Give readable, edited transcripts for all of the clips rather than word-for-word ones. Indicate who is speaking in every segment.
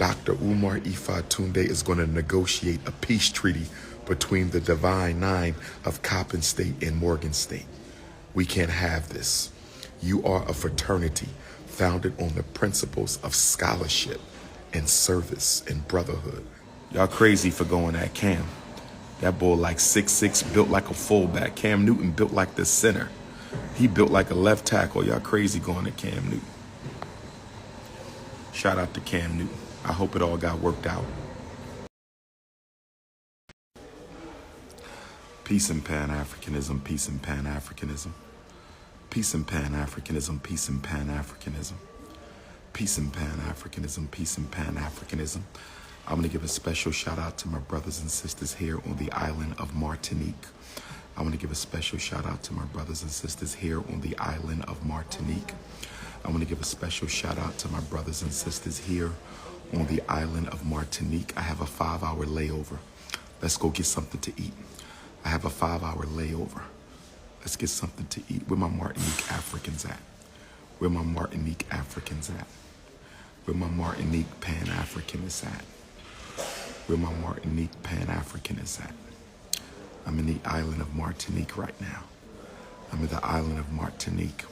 Speaker 1: Dr. Umar Tunde is going to negotiate a peace treaty between the Divine Nine of Coppin State and Morgan State. We can't have this. You are a fraternity founded on the principles of scholarship and service and brotherhood. Y'all crazy for going at Cam. That boy like 6'6", built like a fullback. Cam Newton built like the center. He built like a left tackle. Y'all crazy going at Cam Newton. Shout out to Cam Newton. I hope it all got worked out. Peace and Pan-Africanism, peace and Pan-Africanism. Peace and Pan-Africanism, peace and Pan-Africanism. Peace and Pan-Africanism, peace and Pan-Africanism. I'm going to give a special shout out to my brothers and sisters here on the island of Martinique. I want to give a special shout out to my brothers and sisters here on the island of Martinique. I want to give a special shout out to my brothers and sisters here on the island of Martinique. I have a 5-hour layover. Let's go get something to eat. I have a 5-hour layover. Let's get something to eat. Where my Martinique Africans at? Where my Martinique Africans at? Where my Martinique Pan-African is at? Where my Martinique Pan-African is at? I'm in the island of Martinique right now. I'm in the island of Martinique.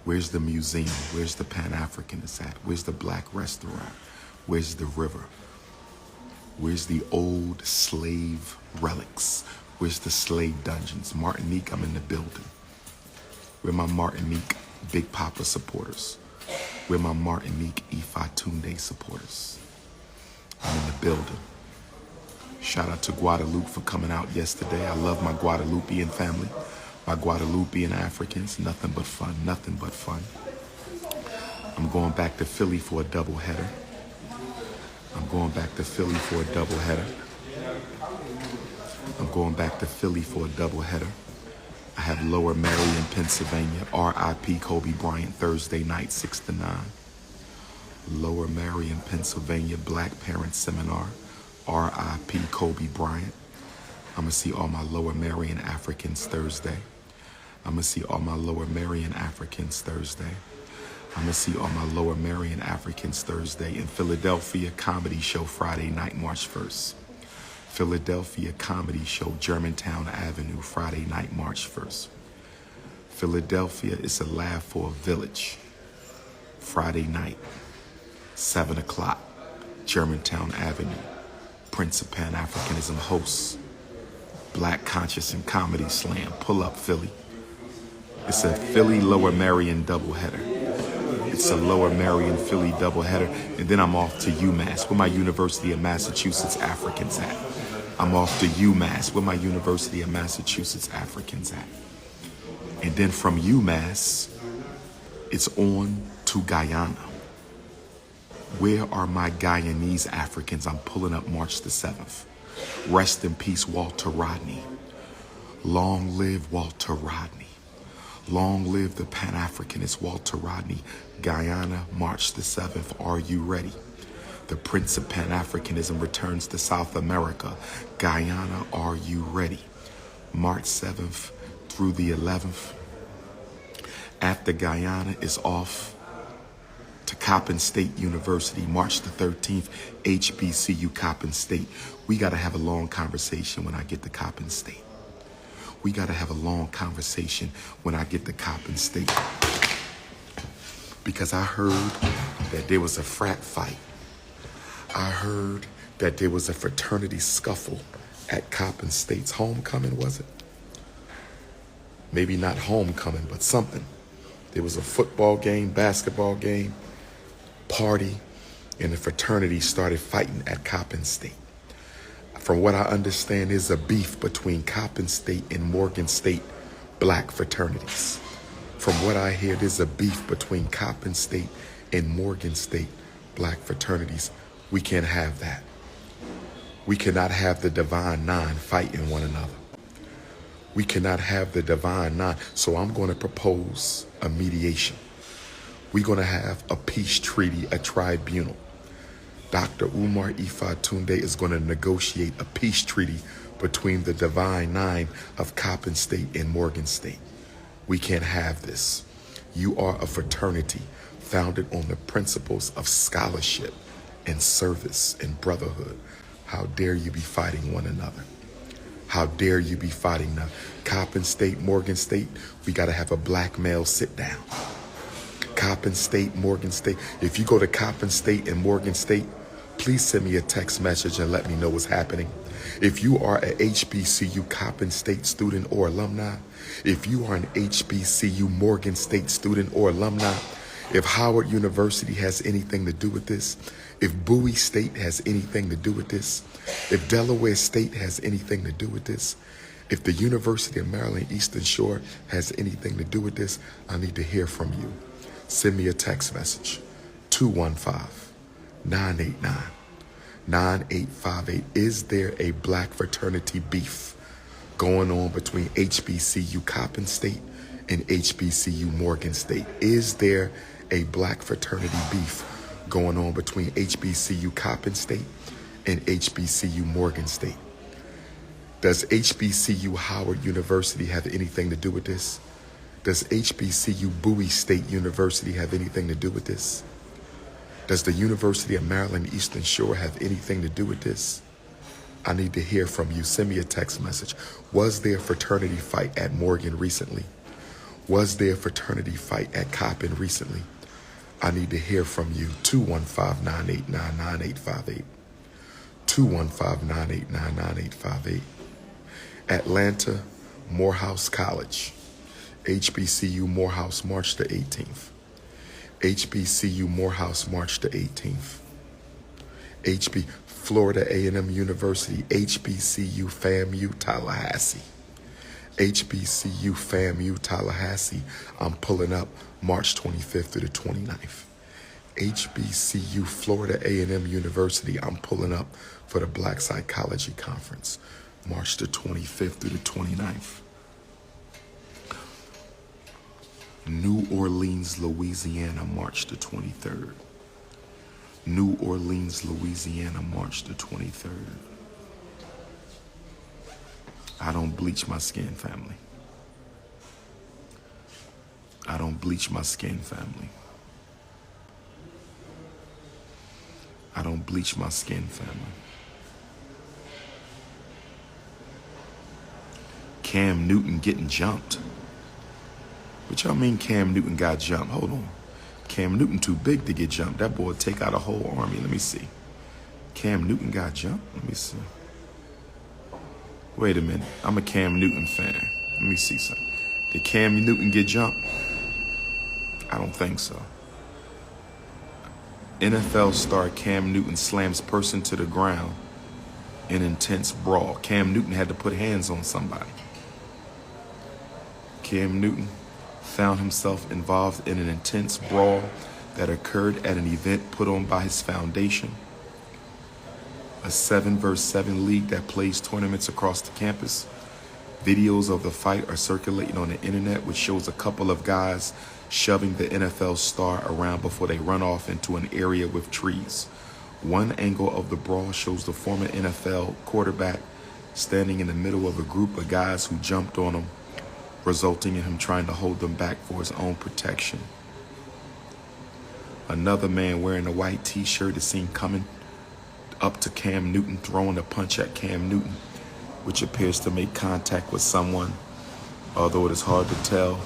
Speaker 1: Where's the museum? Where's the Pan-Africanist at? Where's the black restaurant? Where's the river? Where's the old slave relics? Where's the slave dungeons? Martinique, I'm in the building. Where my Martinique Big Papa supporters? Where my Martinique Tunde supporters? I'm in the building. Shout out to Guadeloupe for coming out yesterday. I love my Guadeloupean family, my Guadeloupean Africans. Nothing but fun, nothing but fun. I'm going back to Philly for a double header. I'm going back to Philly for a double header. I'm going back to Philly for a double header. I have Lower Marion, Pennsylvania, R.I.P. Kobe Bryant, Thursday night, 6 to 9. Lower Marion, Pennsylvania, Black Parent Seminar, R.I.P. Kobe Bryant. I'm going to see all my Lower Marion Africans Thursday. I'm going to see all my Lower Marion Africans Thursday. I'm going to see all my Lower Marion Africans Thursday in Philadelphia Comedy Show Friday night, March 1st. Philadelphia Comedy Show, Germantown Avenue, Friday night, March 1st. Philadelphia is a laugh for a village. Friday night, 7 o'clock, Germantown Avenue. Prince of Pan-Africanism hosts Black Conscious and Comedy Slam. Pull up, Philly. It's a Philly Lower Marion doubleheader. It's a Lower Marion Philly doubleheader. And then I'm off to UMass, where my University of Massachusetts Africans at. I'm off to UMass, where my University of Massachusetts Africans at. And then from UMass, it's on to Guyana. Where are my Guyanese Africans? I'm pulling up March the 7th. Rest in peace, Walter Rodney. Long live Walter Rodney. Long live the Pan-Africanist Walter Rodney. Guyana, March the 7th. Are you ready? The Prince of Pan-Africanism returns to South America. Guyana, are you ready? March 7th through the 11th. After Guyana is off to Coppin State University, March the 13th, HBCU Coppin State. We got to have a long conversation when I get to Coppin State. We got to have a long conversation when I get to Coppin State. Because I heard that there was a frat fight. I heard that there was a fraternity scuffle at Coppin State's homecoming, was it? Maybe not homecoming, but something. There was a football game, basketball game, party, and the fraternity started fighting at Coppin State. From what I understand, there's a beef between Coppin State and Morgan State black fraternities. From what I hear, there's a beef between Coppin State and Morgan State black fraternities. We can't have that. We cannot have the Divine Nine fighting one another. We cannot have the Divine Nine. So I'm going to propose a mediation. We're going to have a peace treaty, a tribunal. Dr. Umar Tunde is going to negotiate a peace treaty between the Divine Nine of Coppin State and Morgan State. We can't have this. You are a fraternity founded on the principles of scholarship and service and brotherhood. How dare you be fighting one another? How dare you be fighting the Coppin State, Morgan State? We got to have a black male sit down. Coppin State, Morgan State. If you go to Coppin State and Morgan State, please send me a text message and let me know what's happening. If you are a HBCU Coppin State student or alumni, if you are an HBCU Morgan State student or alumni, if Howard University has anything to do with this, if Bowie State has anything to do with this, if Delaware State has anything to do with this, if the University of Maryland Eastern Shore has anything to do with this, I need to hear from you. Send me a text message, 215-989-9858. Is there a black fraternity beef going on between HBCU Coppin State and HBCU Morgan State? Is there a black fraternity beef going on between HBCU Coppin State and HBCU Morgan State? Does HBCU Howard University have anything to do with this? Does HBCU Bowie State University have anything to do with this? Does the University of Maryland Eastern Shore have anything to do with this? I need to hear from you. Send me a text message. Was there a fraternity fight at Morgan recently? Was there a fraternity fight at Coppin recently? I need to hear from you. 215-989-9858. 215-989-9858. Atlanta, Morehouse College. HBCU Morehouse, March the 18th. HBCU Morehouse, March the 18th. Florida A&M University, HBCU FAMU Tallahassee. HBCU FAMU Tallahassee, I'm pulling up March 25th through the 29th. HBCU Florida A&M University, I'm pulling up for the Black Psychology Conference, March the 25th through the 29th. New Orleans, Louisiana, March the 23rd. New Orleans, Louisiana, March the 23rd. I don't bleach my skin, family. I don't bleach my skin, family. I don't bleach my skin, family. Cam Newton getting jumped. What y'all mean Cam Newton got jumped? Hold on. Cam Newton too big to get jumped. That boy would take out a whole army. Let me see. Cam Newton got jumped? Let me see. Wait a minute. I'm a Cam Newton fan. Let me see something. Did Cam Newton get jumped? I don't think so. NFL star Cam Newton slams person to the ground in intense brawl. Cam Newton had to put hands on somebody. Cam Newton found himself involved in an intense brawl that occurred at an event put on by his foundation, a 7-versus-7 league that plays tournaments across the campus. Videos of the fight are circulating on the internet, which shows a couple of guys shoving the NFL star around before they run off into an area with trees. One angle of the brawl shows the former NFL quarterback standing in the middle of a group of guys who jumped on him, resulting in him trying to hold them back for his own protection. Another man wearing a white t-shirt is seen coming up to Cam Newton, throwing a punch at Cam Newton, which appears to make contact with someone, although it is hard to tell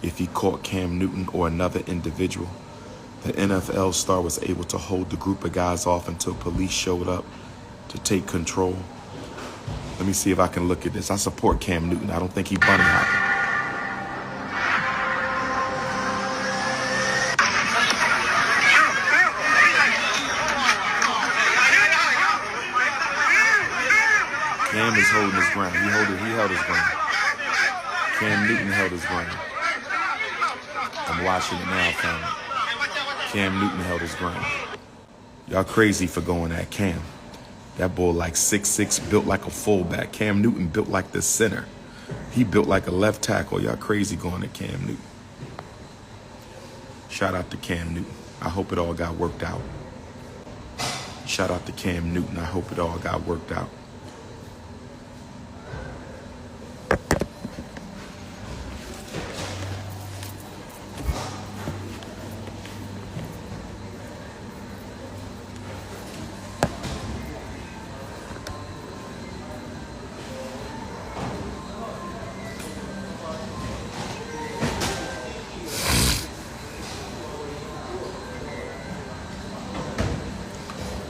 Speaker 1: if he caught Cam Newton or another individual. The NFL star was able to hold the group of guys off until police showed up to take control. Let me see if I can look at this. I support Cam Newton. I don't think he bunny hopping. Cam is holding his ground. He held his ground. Cam Newton held his ground. I'm watching it now, family. Cam Newton held his ground. Y'all crazy for going at Cam. That boy like 6'6", built like a fullback. Cam Newton built like the center. He built like a left tackle. Y'all crazy going at Cam Newton. Shout out to Cam Newton. I hope it all got worked out. Shout out to Cam Newton. I hope it all got worked out.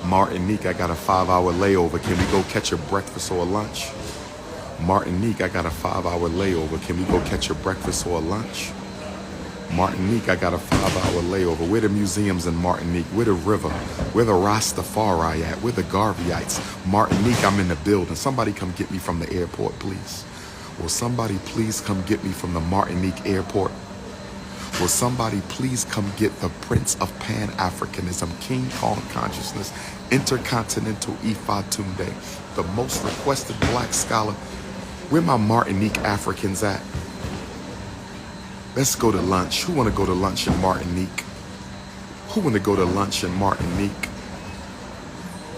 Speaker 1: Martinique, I got a 5-hour layover. Can we go catch a breakfast or a lunch? Martinique, I got a 5-hour layover. Can we go catch a breakfast or a lunch? Martinique, I got a 5-hour layover. Where the museums in Martinique? Where the river? Where the Rastafari at? Where the Garveyites? Martinique, I'm in the building. Somebody come get me from the airport, please. Will somebody please come get me from the Martinique airport? Will somebody please come get the Prince of Pan-Africanism, King Kong Consciousness, Intercontinental Ifa Tunde, the most requested black scholar? Where my Martinique Africans at? Let's go to lunch. Who want to go to lunch in Martinique? Who want to go to lunch in Martinique?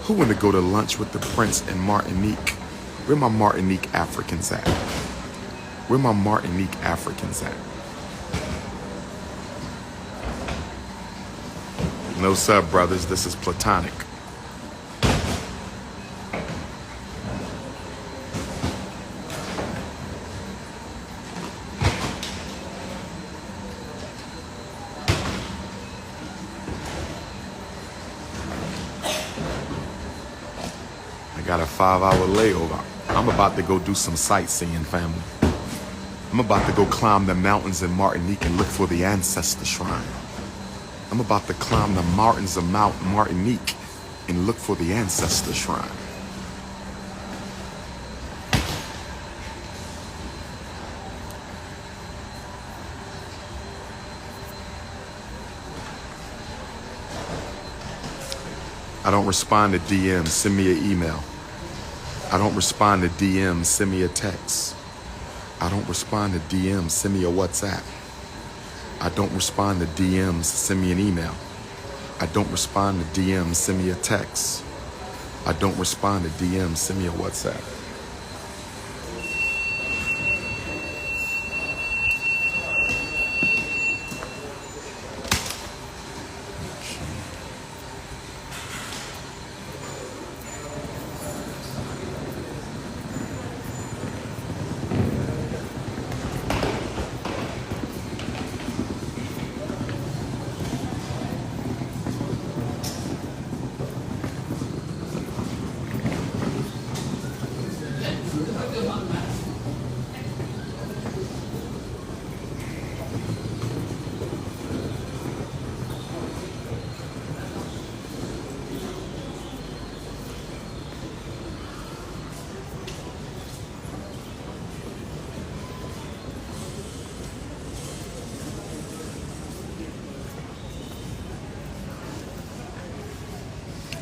Speaker 1: Who want to go to lunch with the Prince in Martinique? Where my Martinique Africans at? Where my Martinique Africans at? No sub, brothers. This is platonic. I got a 5-hour layover. I'm about to go do some sightseeing, family. I'm about to go climb the mountains in Martinique and look for the ancestor shrine. I'm about to climb the mountains of Mount Martinique and look for the ancestor shrine. I don't respond to DMs, send me an email. I don't respond to DMs, send me a text. I don't respond to DMs, send me a WhatsApp. I don't respond to DMs, send me an email. I don't respond to DMs, send me a text. I don't respond to DMs, send me a WhatsApp.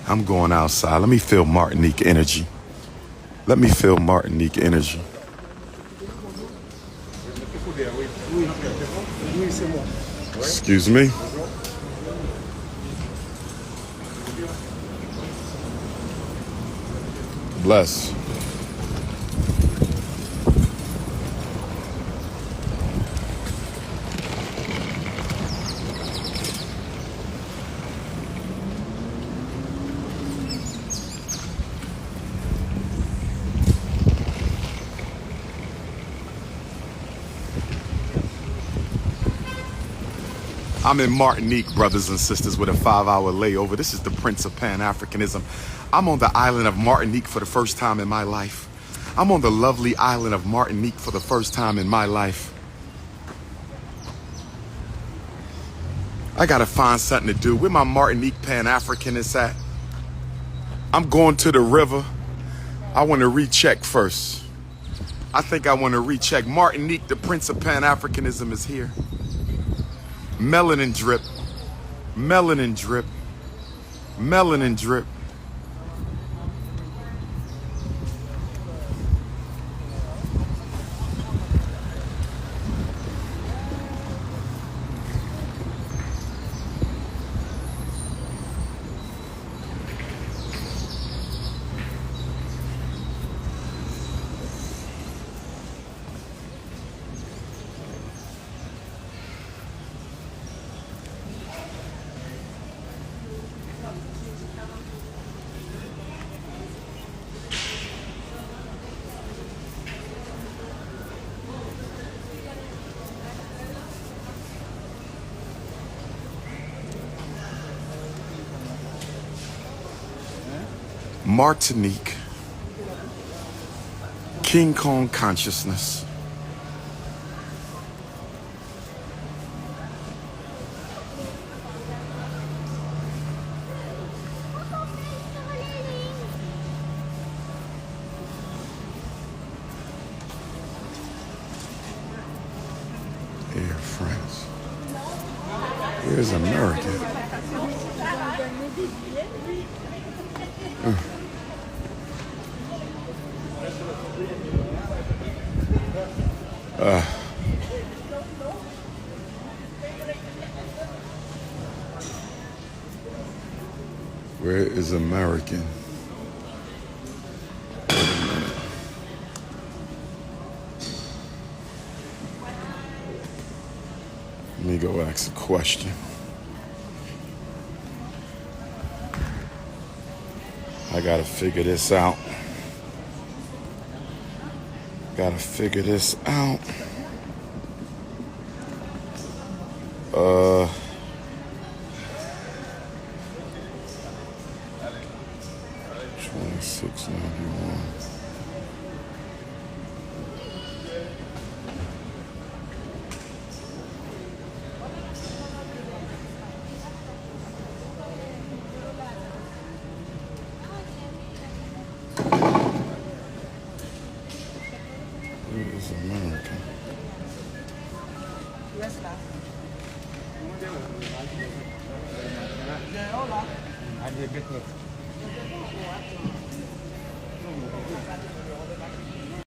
Speaker 1: I'm going outside. Let me feel Martinique energy. Let me feel Martinique energy. Excuse me. Bless. I'm in Martinique, brothers and sisters, with a 5-hour layover. This is the Prince of Pan-Africanism. I'm on the island of Martinique for the first time in my life. I'm on the lovely island of Martinique for the first time in my life. I gotta find something to do. Where my Martinique Pan-Africanists at? I'm going to the river. I want to recheck first. I think I want to recheck. Martinique, the Prince of Pan-Africanism, is here. Melanin drip, melanin drip, melanin drip. Martinique, King Kong consciousness. Air France. Here's American. Where is American? Wait a minute. Let me go ask a question. I gotta figure this out. Gotta figure this out. 2691. Where is American?
Speaker 2: Yes,